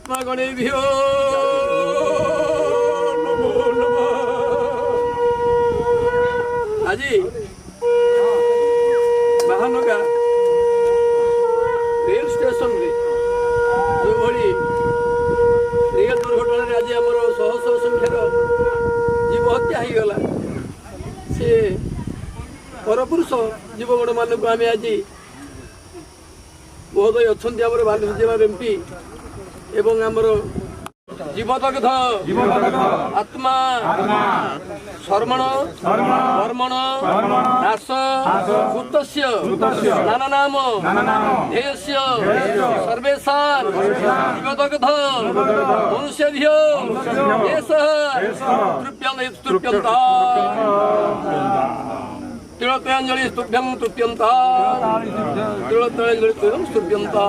आत्मा गणेभ्यो नमो नमः। आज महानगा रेल स्टेशन रे जो भली रेल दुर्घटना आज आमर शह शह संख्यार जीव हत्या हो गला से परपुरुष जीवगण मानक आम आज महोदय अच्छा आम बालेश्वर जिलार एमपी एवं आमर जीवदग्ध आत्मा शर्मण कर्मण नाश भूतस्य नाम ध्येयस्य सर्वेषां जीवदग्ध मनुष्यभ्यो तृप्यन्ता तिलतयांजलि स्तुभ्यं तृप्यन्ता तिलतयांजलि स्तुभ्यन्ता।